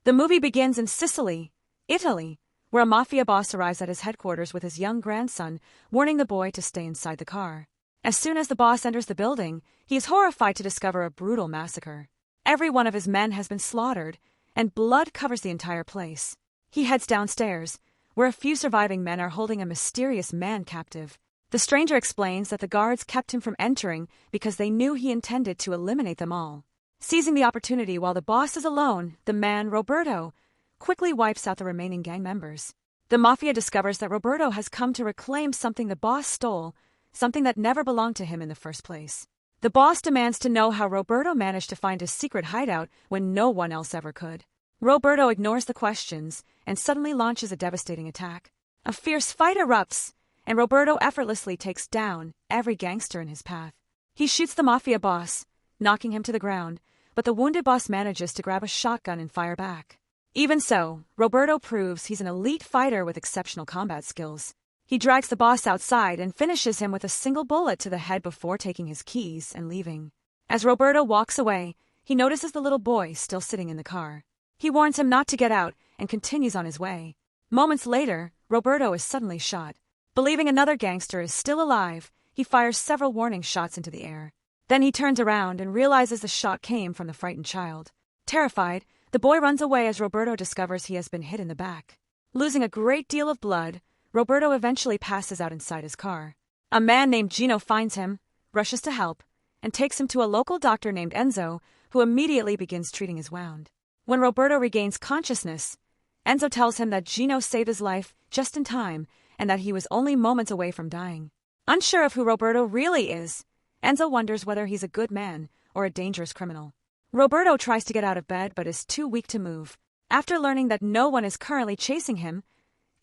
The movie begins in Sicily, Italy, where a mafia boss arrives at his headquarters with his young grandson, warning the boy to stay inside the car. As soon as the boss enters the building, he is horrified to discover a brutal massacre. Every one of his men has been slaughtered, and blood covers the entire place. He heads downstairs, where a few surviving men are holding a mysterious man captive. The stranger explains that the guards kept him from entering because they knew he intended to eliminate them all. Seizing the opportunity while the boss is alone, the man, Roberto, quickly wipes out the remaining gang members. The mafia discovers that Roberto has come to reclaim something the boss stole, something that never belonged to him in the first place. The boss demands to know how Roberto managed to find his secret hideout when no one else ever could. Roberto ignores the questions and suddenly launches a devastating attack. A fierce fight erupts, and Roberto effortlessly takes down every gangster in his path. He shoots the mafia boss, knocking him to the ground, but the wounded boss manages to grab a shotgun and fire back. Even so, Roberto proves he's an elite fighter with exceptional combat skills. He drags the boss outside and finishes him with a single bullet to the head before taking his keys and leaving. As Roberto walks away, he notices the little boy still sitting in the car. He warns him not to get out and continues on his way. Moments later, Roberto is suddenly shot. Believing another gangster is still alive, he fires several warning shots into the air. Then he turns around and realizes the shot came from the frightened child. Terrified, the boy runs away as Roberto discovers he has been hit in the back. Losing a great deal of blood, Roberto eventually passes out inside his car. A man named Gino finds him, rushes to help, and takes him to a local doctor named Enzo, who immediately begins treating his wound. When Roberto regains consciousness, Enzo tells him that Gino saved his life just in time and that he was only moments away from dying. Unsure of who Roberto really is, Enzo wonders whether he's a good man or a dangerous criminal. Roberto tries to get out of bed but is too weak to move. After learning that no one is currently chasing him,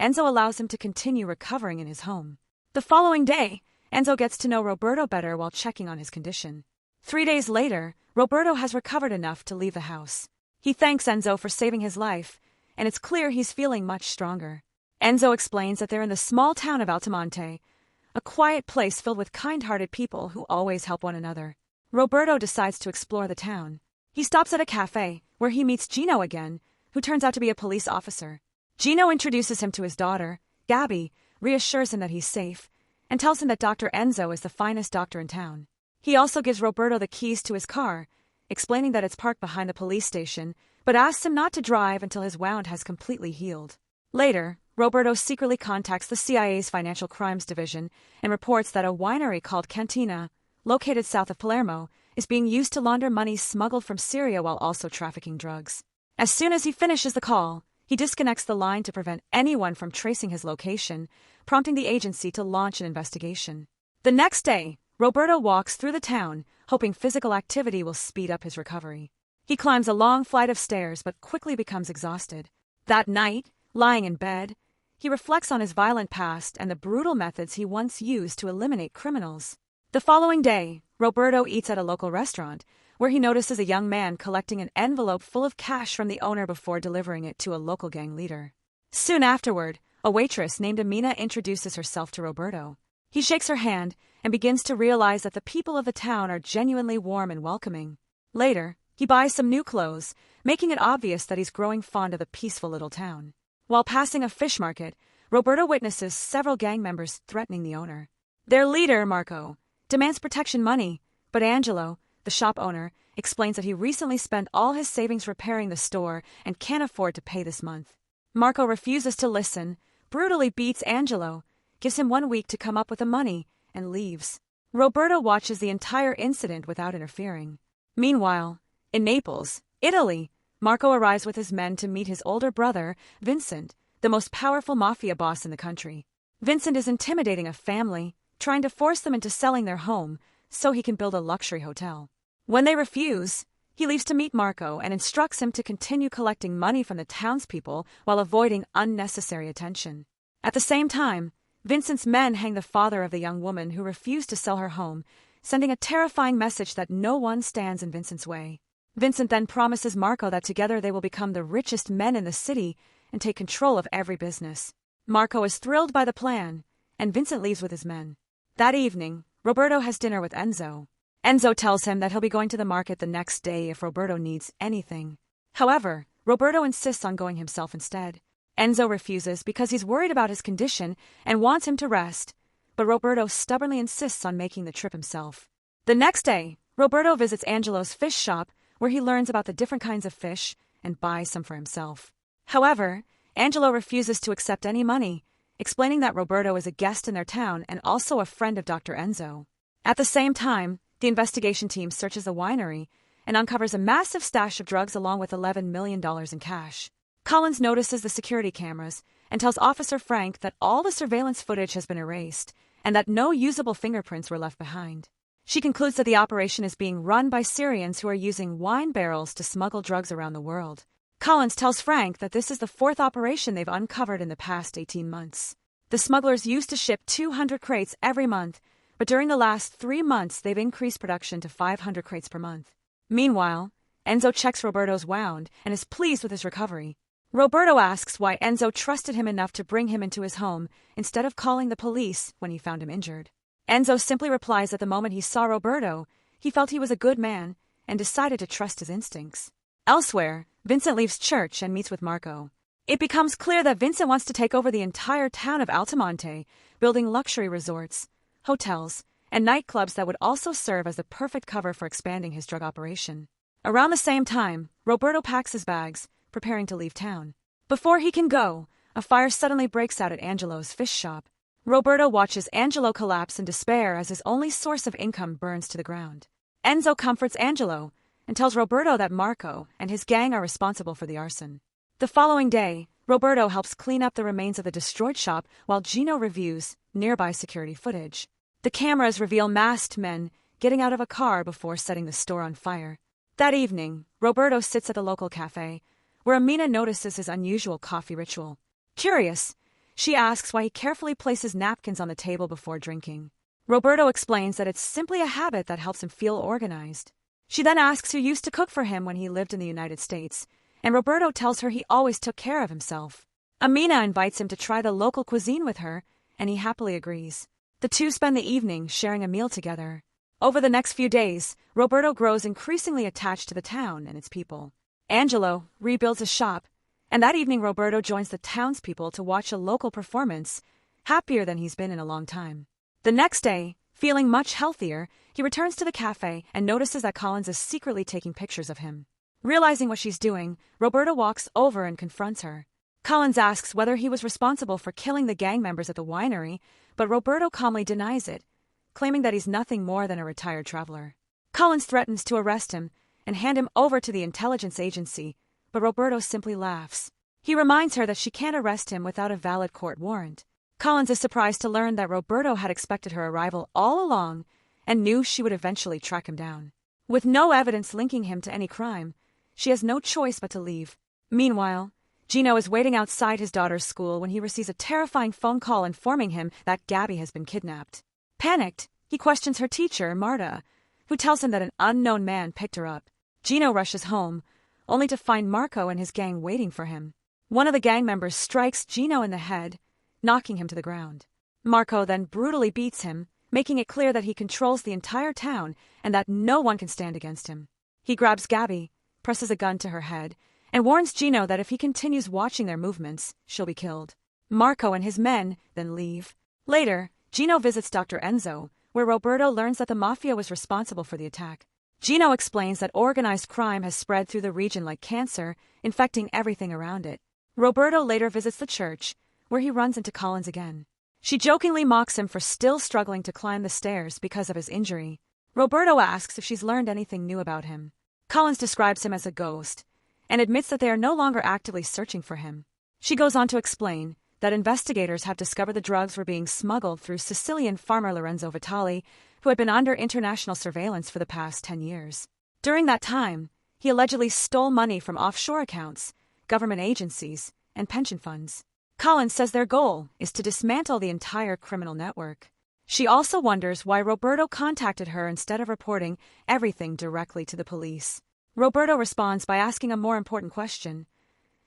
Enzo allows him to continue recovering in his home. The following day, Enzo gets to know Roberto better while checking on his condition. 3 days later, Roberto has recovered enough to leave the house. He thanks Enzo for saving his life, and it's clear he's feeling much stronger. Enzo explains that they're in the small town of Altamonte, a quiet place filled with kind-hearted people who always help one another. Roberto decides to explore the town. He stops at a cafe, where he meets Gino again, who turns out to be a police officer. Gino introduces him to his daughter, Gabby, reassures him that he's safe, and tells him that Dr. Enzo is the finest doctor in town. He also gives Roberto the keys to his car, explaining that it's parked behind the police station, but asks him not to drive until his wound has completely healed. Later, Roberto secretly contacts the CIA's Financial Crimes Division and reports that a winery called Cantina, located south of Palermo, is being used to launder money smuggled from Syria while also trafficking drugs. As soon as he finishes the call, he disconnects the line to prevent anyone from tracing his location, prompting the agency to launch an investigation. The next day, Roberto walks through the town, hoping physical activity will speed up his recovery. He climbs a long flight of stairs but quickly becomes exhausted. That night, lying in bed, he reflects on his violent past and the brutal methods he once used to eliminate criminals. The following day, Roberto eats at a local restaurant, where he notices a young man collecting an envelope full of cash from the owner before delivering it to a local gang leader. Soon afterward, a waitress named Amina introduces herself to Roberto. He shakes her hand and begins to realize that the people of the town are genuinely warm and welcoming. Later, he buys some new clothes, making it obvious that he's growing fond of the peaceful little town. While passing a fish market, Roberto witnesses several gang members threatening the owner. Their leader, Marco, demands protection money, but Angelo, the shop owner, explains that he recently spent all his savings repairing the store and can't afford to pay this month. Marco refuses to listen, brutally beats Angelo, gives him 1 week to come up with the money, and leaves. Roberto watches the entire incident without interfering. Meanwhile, in Naples, Italy, Marco arrives with his men to meet his older brother, Vincent, the most powerful mafia boss in the country. Vincent is intimidating a family, trying to force them into selling their home so he can build a luxury hotel. When they refuse, he leaves to meet Marco and instructs him to continue collecting money from the townspeople while avoiding unnecessary attention. At the same time, Vincent's men hang the father of the young woman who refused to sell her home, sending a terrifying message that no one stands in Vincent's way. Vincent then promises Marco that together they will become the richest men in the city and take control of every business. Marco is thrilled by the plan, and Vincent leaves with his men. That evening, Roberto has dinner with Enzo. Enzo tells him that he'll be going to the market the next day if Roberto needs anything. However, Roberto insists on going himself instead. Enzo refuses because he's worried about his condition and wants him to rest, but Roberto stubbornly insists on making the trip himself. The next day, Roberto visits Angelo's fish shop, where he learns about the different kinds of fish and buys some for himself. However, Angelo refuses to accept any money, explaining that Roberto is a guest in their town and also a friend of Dr. Enzo. At the same time, the investigation team searches the winery and uncovers a massive stash of drugs along with $11 million in cash. Collins notices the security cameras and tells Officer Frank that all the surveillance footage has been erased and that no usable fingerprints were left behind. She concludes that the operation is being run by Syrians who are using wine barrels to smuggle drugs around the world. Collins tells Frank that this is the fourth operation they've uncovered in the past 18 months. The smugglers used to ship 200 crates every month, but during the last 3 months they've increased production to 500 crates per month. Meanwhile, Enzo checks Roberto's wound and is pleased with his recovery. Roberto asks why Enzo trusted him enough to bring him into his home instead of calling the police when he found him injured. Enzo simply replies that the moment he saw Roberto, he felt he was a good man and decided to trust his instincts. Elsewhere, Vincent leaves church and meets with Marco. It becomes clear that Vincent wants to take over the entire town of Altamonte, building luxury resorts, hotels, and nightclubs that would also serve as the perfect cover for expanding his drug operation. Around the same time, Roberto packs his bags, preparing to leave town. Before he can go, a fire suddenly breaks out at Angelo's fish shop. Roberto watches Angelo collapse in despair as his only source of income burns to the ground. Enzo comforts Angelo and tells Roberto that Marco and his gang are responsible for the arson. The following day, Roberto helps clean up the remains of the destroyed shop while Gino reviews nearby security footage. The cameras reveal masked men getting out of a car before setting the store on fire. That evening, Roberto sits at the local cafe, where Amina notices his unusual coffee ritual. Curious, she asks why he carefully places napkins on the table before drinking. Roberto explains that it's simply a habit that helps him feel organized. She then asks who used to cook for him when he lived in the United States, and Roberto tells her he always took care of himself. Amina invites him to try the local cuisine with her, and he happily agrees. The two spend the evening sharing a meal together. Over the next few days, Roberto grows increasingly attached to the town and its people. Angelo rebuilds his shop, and that evening Roberto joins the townspeople to watch a local performance, happier than he's been in a long time. The next day, feeling much healthier, he returns to the cafe and notices that Collins is secretly taking pictures of him. Realizing what she's doing, Roberto walks over and confronts her. Collins asks whether he was responsible for killing the gang members at the winery, but Roberto calmly denies it, claiming that he's nothing more than a retired traveler. Collins threatens to arrest him and hand him over to the intelligence agency, but Roberto simply laughs. He reminds her that she can't arrest him without a valid court warrant. Collins is surprised to learn that Roberto had expected her arrival all along and knew she would eventually track him down. With no evidence linking him to any crime, she has no choice but to leave. Meanwhile, Gino is waiting outside his daughter's school when he receives a terrifying phone call informing him that Gabby has been kidnapped. Panicked, he questions her teacher, Marta, who tells him that an unknown man picked her up. Gino rushes home, only to find Marco and his gang waiting for him. One of the gang members strikes Gino in the head, knocking him to the ground. Marco then brutally beats him, making it clear that he controls the entire town and that no one can stand against him. He grabs Gabby, presses a gun to her head, and warns Gino that if he continues watching their movements, she'll be killed. Marco and his men then leave. Later, Gino visits Dr. Enzo, where Roberto learns that the mafia was responsible for the attack. Gino explains that organized crime has spread through the region like cancer, infecting everything around it. Roberto later visits the church, where he runs into Collins again. She jokingly mocks him for still struggling to climb the stairs because of his injury. Roberto asks if she's learned anything new about him. Collins describes him as a ghost, and admits that they are no longer actively searching for him. She goes on to explain that investigators have discovered the drugs were being smuggled through Sicilian farmer Lorenzo Vitali, who had been under international surveillance for the past 10 years. During that time, he allegedly stole money from offshore accounts, government agencies, and pension funds. Collins says their goal is to dismantle the entire criminal network. She also wonders why Roberto contacted her instead of reporting everything directly to the police. Roberto responds by asking a more important question.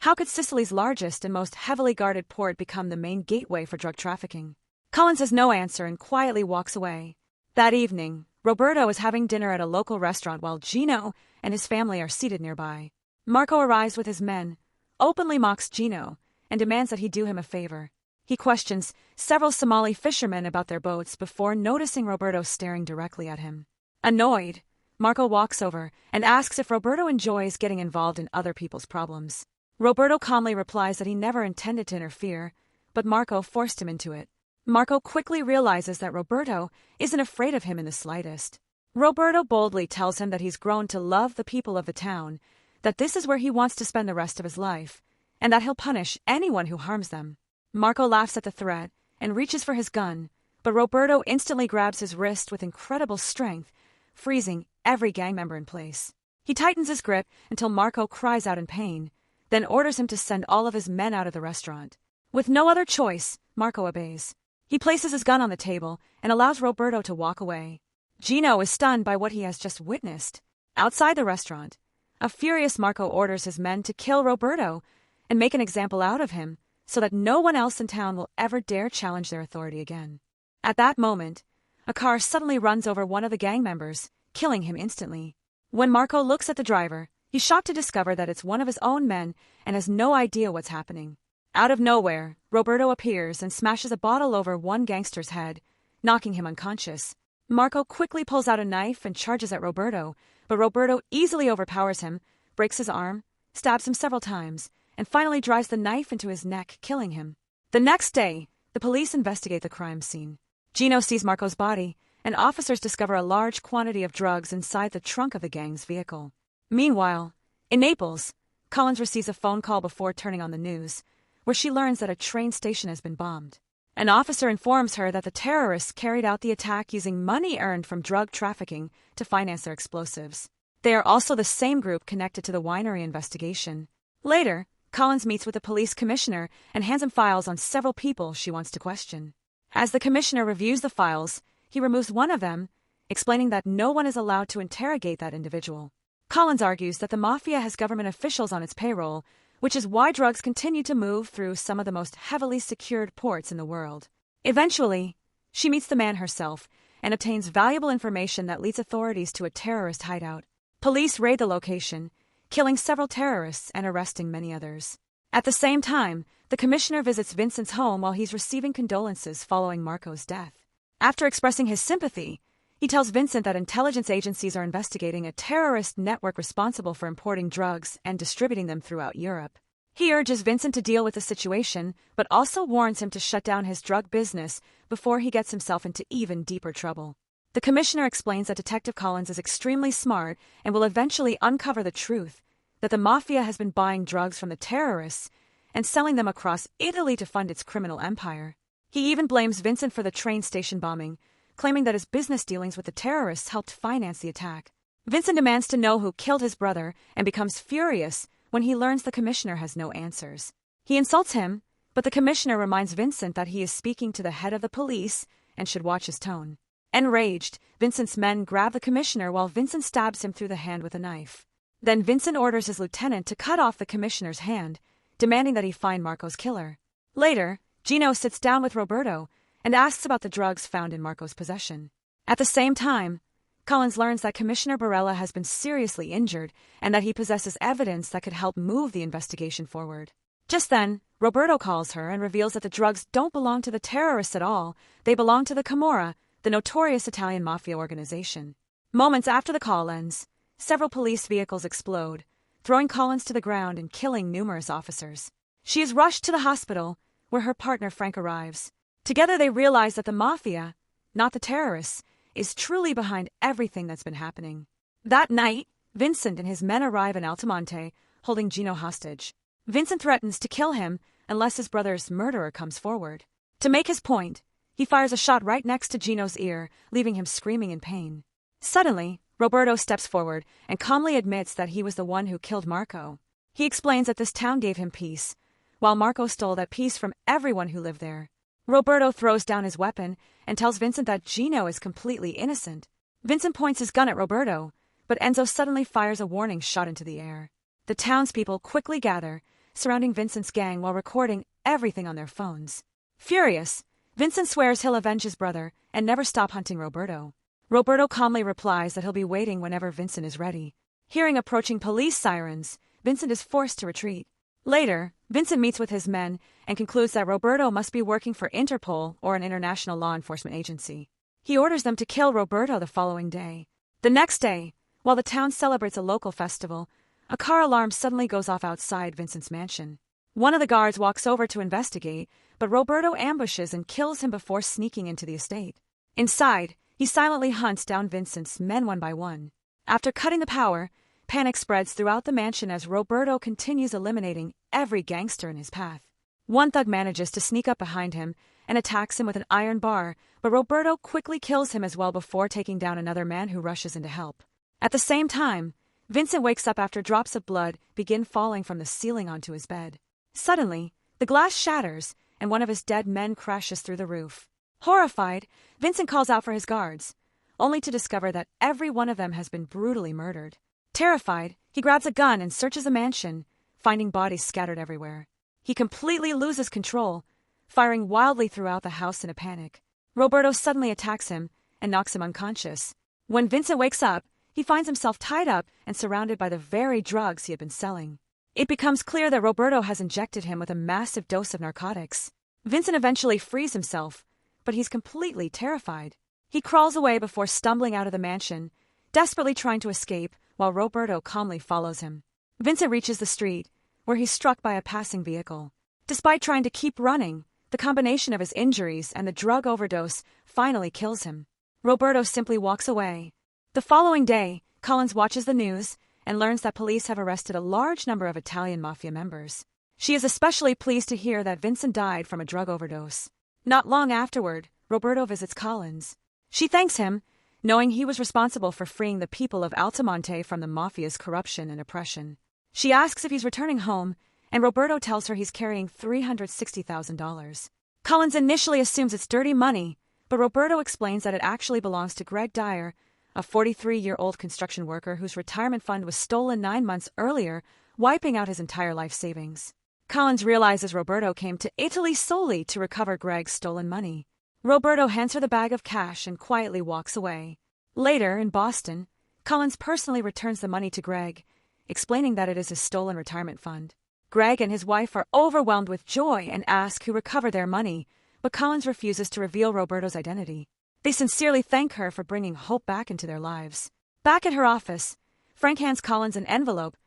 How could Sicily's largest and most heavily guarded port become the main gateway for drug trafficking? Collins has no answer and quietly walks away. That evening, Roberto is having dinner at a local restaurant while Gino and his family are seated nearby. Marco arrives with his men, openly mocks Gino, and demands that he do him a favor. He questions several Somali fishermen about their boats before noticing Roberto staring directly at him. Annoyed, Marco walks over and asks if Roberto enjoys getting involved in other people's problems. Roberto calmly replies that he never intended to interfere, but Marco forced him into it. Marco quickly realizes that Roberto isn't afraid of him in the slightest. Roberto boldly tells him that he's grown to love the people of the town, that this is where he wants to spend the rest of his life, and that he'll punish anyone who harms them. Marco laughs at the threat and reaches for his gun, but Roberto instantly grabs his wrist with incredible strength, freezing every gang member in place. He tightens his grip until Marco cries out in pain, then orders him to send all of his men out of the restaurant. With no other choice, Marco obeys. He places his gun on the table and allows Roberto to walk away. Gino is stunned by what he has just witnessed. Outside the restaurant, a furious Marco orders his men to kill Roberto and make an example out of him so that no one else in town will ever dare challenge their authority again. At that moment, a car suddenly runs over one of the gang members, killing him instantly. When Marco looks at the driver, he's shocked to discover that it's one of his own men and has no idea what's happening. Out of nowhere, Roberto appears and smashes a bottle over one gangster's head, knocking him unconscious. Marco quickly pulls out a knife and charges at Roberto, but Roberto easily overpowers him, breaks his arm, stabs him several times, and finally drives the knife into his neck, killing him. The next day, the police investigate the crime scene. Gino sees Marco's body, and officers discover a large quantity of drugs inside the trunk of the gang's vehicle. Meanwhile, in Naples, Collins receives a phone call before turning on the news, where she learns that a train station has been bombed. An officer informs her that the terrorists carried out the attack using money earned from drug trafficking to finance their explosives. They are also the same group connected to the winery investigation. Later, Collins meets with the police commissioner and hands him files on several people she wants to question. As the commissioner reviews the files, he removes one of them, explaining that no one is allowed to interrogate that individual. Collins argues that the mafia has government officials on its payroll, which is why drugs continue to move through some of the most heavily secured ports in the world. Eventually, she meets the man herself and obtains valuable information that leads authorities to a terrorist hideout. Police raid the location, killing several terrorists and arresting many others. At the same time, the commissioner visits Vincent's home while he's receiving condolences following Marco's death. After expressing his sympathy, he tells Vincent that intelligence agencies are investigating a terrorist network responsible for importing drugs and distributing them throughout Europe. He urges Vincent to deal with the situation, but also warns him to shut down his drug business before he gets himself into even deeper trouble. The commissioner explains that Detective Collins is extremely smart and will eventually uncover the truth, that the mafia has been buying drugs from the terrorists and selling them across Italy to fund its criminal empire. He even blames Vincent for the train station bombing, claiming that his business dealings with the terrorists helped finance the attack. Vincent demands to know who killed his brother and becomes furious when he learns the commissioner has no answers. He insults him, but the commissioner reminds Vincent that he is speaking to the head of the police and should watch his tone. Enraged, Vincent's men grab the commissioner while Vincent stabs him through the hand with a knife. Then Vincent orders his lieutenant to cut off the commissioner's hand, demanding that he find Marco's killer. Later, Gino sits down with Roberto and asks about the drugs found in Marco's possession. At the same time, Collins learns that Commissioner Barella has been seriously injured and that he possesses evidence that could help move the investigation forward. Just then, Roberto calls her and reveals that the drugs don't belong to the terrorists at all. They belong to the Camorra, the notorious Italian mafia organization. Moments after the call ends, several police vehicles explode, throwing Collins to the ground and killing numerous officers. She is rushed to the hospital, where her partner Frank arrives. Together they realize that the mafia, not the terrorists, is truly behind everything that's been happening. That night, Vincent and his men arrive in Altamonte, holding Gino hostage. Vincent threatens to kill him unless his brother's murderer comes forward. To make his point, he fires a shot right next to Gino's ear, leaving him screaming in pain. Suddenly, Roberto steps forward and calmly admits that he was the one who killed Marco. He explains that this town gave him peace, while Marco stole that peace from everyone who lived there. Roberto throws down his weapon and tells Vincent that Gino is completely innocent. Vincent points his gun at Roberto, but Enzo suddenly fires a warning shot into the air. The townspeople quickly gather, surrounding Vincent's gang while recording everything on their phones. Furious, Vincent swears he'll avenge his brother and never stop hunting Roberto. Roberto calmly replies that he'll be waiting whenever Vincent is ready. Hearing approaching police sirens, Vincent is forced to retreat. Later, Vincent meets with his men and concludes that Roberto must be working for Interpol or an international law enforcement agency. He orders them to kill Roberto the following day. The next day, while the town celebrates a local festival, a car alarm suddenly goes off outside Vincent's mansion. One of the guards walks over to investigate, but Roberto ambushes and kills him before sneaking into the estate. Inside, he silently hunts down Vincent's men one by one. After cutting the power, panic spreads throughout the mansion as Roberto continues eliminating every gangster in his path. One thug manages to sneak up behind him and attacks him with an iron bar, but Roberto quickly kills him as well before taking down another man who rushes in to help. At the same time, Vincent wakes up after drops of blood begin falling from the ceiling onto his bed. Suddenly, the glass shatters and one of his dead men crashes through the roof. Horrified, Vincent calls out for his guards, only to discover that every one of them has been brutally murdered. Terrified, he grabs a gun and searches the mansion, finding bodies scattered everywhere. He completely loses control, firing wildly throughout the house in a panic. Roberto suddenly attacks him and knocks him unconscious. When Vincent wakes up, he finds himself tied up and surrounded by the very drugs he had been selling. It becomes clear that Roberto has injected him with a massive dose of narcotics. Vincent eventually frees himself, but he's completely terrified. He crawls away before stumbling out of the mansion, desperately trying to escape while Roberto calmly follows him. Vincent reaches the street, where he's struck by a passing vehicle. Despite trying to keep running, the combination of his injuries and the drug overdose finally kills him. Roberto simply walks away. The following day, Collins watches the news and learns that police have arrested a large number of Italian mafia members. She is especially pleased to hear that Vincent died from a drug overdose. Not long afterward, Roberto visits Collins. She thanks him, knowing he was responsible for freeing the people of Altamonte from the mafia's corruption and oppression. She asks if he's returning home, and Roberto tells her he's carrying $360,000. Collins initially assumes it's dirty money, but Roberto explains that it actually belongs to Greg Dyer, a 43-year-old construction worker whose retirement fund was stolen 9 months earlier, wiping out his entire life savings. Collins realizes Roberto came to Italy solely to recover Greg's stolen money. Roberto hands her the bag of cash and quietly walks away. Later, in Boston, Collins personally returns the money to Greg, explaining that it is his stolen retirement fund. Greg and his wife are overwhelmed with joy and ask who recovered their money, but Collins refuses to reveal Roberto's identity. They sincerely thank her for bringing hope back into their lives. Back at her office, Frank hands Collins an envelope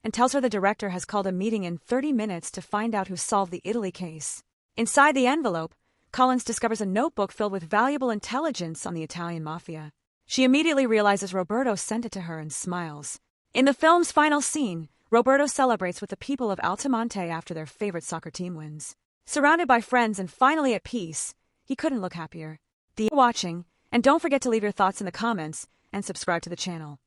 and tells her the director has called a meeting in 30 minutes to find out who solved the Italy case. Inside the envelope, Collins discovers a notebook filled with valuable intelligence on the Italian mafia. She immediately realizes Roberto sent it to her and smiles. In the film's final scene, Roberto celebrates with the people of Altamonte after their favorite soccer team wins. Surrounded by friends and finally at peace, he couldn't look happier. Thanks for watching, and don't forget to leave your thoughts in the comments and subscribe to the channel.